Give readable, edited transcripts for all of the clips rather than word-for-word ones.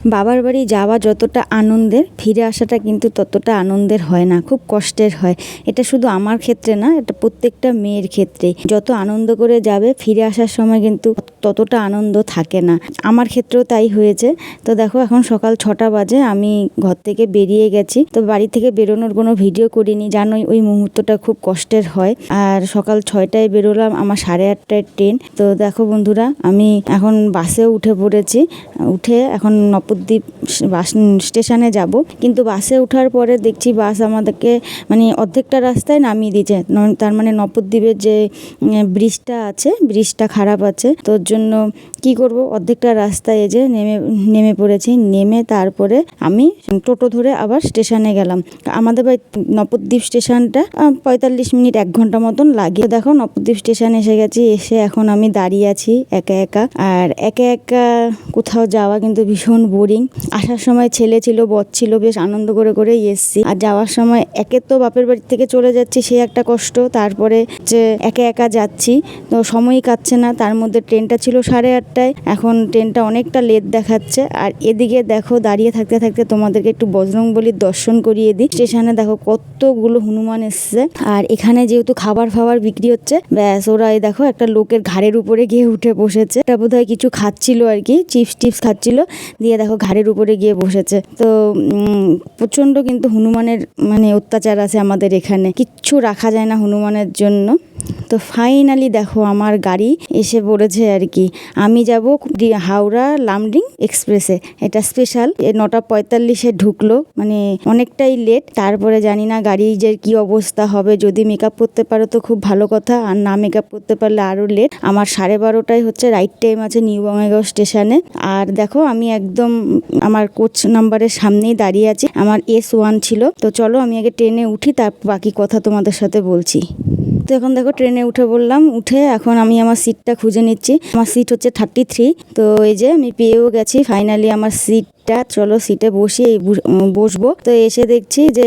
বাবার বাড়ি যাওয়া যতটা আনন্দের, ফিরে আসাটা কিন্তু ততটা আনন্দের হয় না, খুব কষ্টের হয়। এটা শুধু আমার ক্ষেত্রে না, এটা প্রত্যেকটা মেয়ের ক্ষেত্রেই। যত আনন্দ করে যাবে, ফিরে আসার সময় কিন্তু ততটা আনন্দ থাকে না। আমার ক্ষেত্রেও তাই হয়েছে। তো দেখো, এখন সকাল 6টা বাজে, আমি ঘর থেকে বেরিয়ে গেছি। তো বাড়ি থেকে বেরোনোর কোনো ভিডিও করিনি, জানোই ওই মুহূর্তটা খুব কষ্টের হয়। আর সকাল 6টায় বেরোলাম, আমার 8:30টায় ট্রেন। তো দেখো বন্ধুরা, আমি এখন বাসেও উঠে পড়েছি। উঠে এখন নবদ্বীপ বাস স্টেশনে যাব। কিন্তু বাসে ওঠার পরে দেখছি বাস আমাদেরকে মানে অর্ধেকটা রাস্তায় নামিয়ে দিয়েছে। তার মানে নবদ্বীপের যে ব্রিজটা আছে, ব্রিজটা খারাপ আছে। তোর জন্য কি করব, অর্ধেকটা রাস্তায় যে নেমে পড়েছি। নেমে তারপরে আমি টোটো ধরে আবার স্টেশনে গেলাম। আমাদের বাড়ি নবদ্বীপ স্টেশনটা 45 মিনিট 1 ঘন্টা মতন লাগে। দেখো, নবদ্বীপ স্টেশন এসে গেছি। এসে এখন আমি দাঁড়িয়ে আছি একা একা। আর একা একা কোথাও যাওয়া কিন্তু ভীষণ বোরিং। আসার সময় ছেলে ছিল, বর ছিল, বেশ আনন্দ করে করেই এসছি। আর যাওয়ার সময় একে তো বাপের বাড়ি থেকে চলে যাচ্ছি, সে একটা কষ্ট। তারপরে যে একা একা যাচ্ছি, তো সময়ই কাটছে না। তার মধ্যে ট্রেনটা ছিল 8:30টায়, এখন ট্রেনটা অনেকটা লেট দেখাচ্ছে। আর এদিকে দেখো, দাঁড়িয়ে থাকতে থাকতে তোমাদেরকে একটু বজরংবলীর দর্শন করিয়ে দিই। স্টেশনে দেখো কতগুলো হনুমান এসছে। আর এখানে যেহেতু খাবার বিক্রি হচ্ছে, ব্যাস ওরা এই দেখো একটা লোকের ঘাড়ের উপরে গিয়ে উঠে বসেছে। এটা বোধহয় কিছু খাচ্ছিল আর কি, চিপস টিপস খাচ্ছিল, দিয়ে দেখো ঘাড়ের উপরে গিয়ে বসেছে। তো প্রচণ্ড কিন্তু হনুমানের মানে অত্যাচার আছে আমাদের এখানে, কিচ্ছু রাখা যায় না হনুমানের জন্য। তো ফাইনালি দেখো আমার গাড়ি এসে পড়েছে আর কি। আমি যাব হাওড়া লামডিং এক্সপ্রেসে। এটা স্পেশাল। 9:45-এ ঢুকলো, মানে অনেকটাই লেট। তারপরে জানি না গাড়ির যে কি অবস্থা হবে। যদি মেকআপ করতে পারো তো খুব ভালো কথা, আর না মেকআপ করতে পারলে আরও লেট। আমার 12:30টায় হচ্ছে রাইট টাইম আছে নিউ বঙ্গাইগাঁও স্টেশনে। আর দেখো, আমি একদম আমার কোচ নাম্বারের সামনেই দাঁড়িয়ে আছি। আমার S1 ছিল। তো চলো আমি আগে ট্রেনে উঠি, তার বাকি কথা তোমাদের সাথে বলছি। তো এখন দেখো ট্রেনে উঠে পড়লাম। উঠে এখন আমি আমার সিটটা খুঁজে নিচ্ছি। আমার সিট হচ্ছে 33। তো এই যে আমি পেয়েও গেছি ফাইনালি আমার সিট। চলো সিটে বসে বসবো। তো এসে দেখছি যে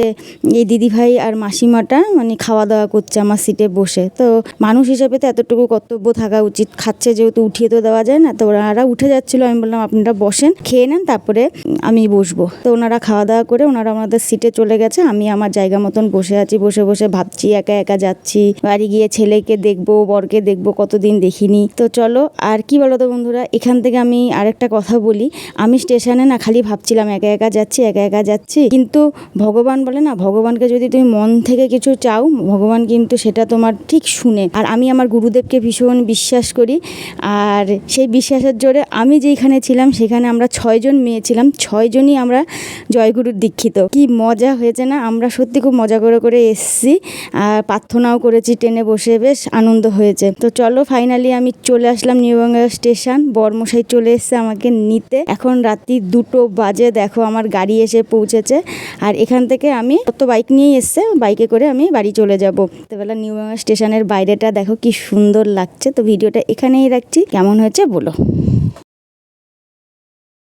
এই দিদিভাই আর মাসিমাটা মানে খাওয়া দাওয়া করছে আমার সিটে বসে। তো মানুষ হিসেবে তো এতটুকু কর্তব্য থাকা উচিত, খাচ্ছে যেহেতু উঠিয়ে তো দেওয়া যায় না। তো ওনারা উঠে যাচ্ছিল, আমি বললাম আপনারা বসেন, খেয়ে নেন, তারপরে আমি বসবো। তো ওনারা খাওয়া দাওয়া করে ওনারা আমাদের সিটে চলে গেছে। আমি আমার জায়গা মতন বসে আছি। বসে বসে ভাবছি, একা একা যাচ্ছি, বাড়ি গিয়ে ছেলেকে দেখবো, বরকে দেখবো, কতদিন দেখিনি। তো চলো, আর কি বলো তো বন্ধুরা, এখান থেকে আমি আরেকটা কথা বলি। আমি স্টেশনে না খালি ভাবছিলাম একা একা যাচ্ছি, একা একা যাচ্ছি। কিন্তু ভগবান বলে না, ভগবানকে যদি তুমি মন থেকে কিছু চাও, ভগবান কিন্তু সেটা তোমার ঠিক শুনে। আর আমি আমার গুরুদেবকে ভীষণ বিশ্বাস করি। আর সেই বিশ্বাসের জোরে আমি যেখানে ছিলাম সেখানে আমরা 6 জন মেয়ে ছিলাম, 6 জনই আমরা জয়গুরুর দীক্ষিত। কি মজা হয়েছে না, আমরা সত্যি খুব মজা করে করে এসছি। আর প্রার্থনাও করেছি ট্রেনে বসে, বেশ আনন্দ হয়েছে। তো চলো ফাইনালি আমি চলে আসলাম নিউ বঙ্গাইগাঁও স্টেশন। বরমশাই চলে এসছে আমাকে নিতে। এখন রাত্রি 2টো বাজে। দেখো আমার গাড়ি এসে পৌঁছেছে। আর এখান থেকে আমি বাইক নিয়েই এসছে, বাইকে করে আমি বাড়ি চলে যাব। রাত্রেবেলা নিউ বঙ্গাইগাঁও স্টেশনের বাইরেটা দেখো কি সুন্দর লাগছে। তো ভিডিওটা এখানেই রাখছি, কেমন হয়েছে বলো।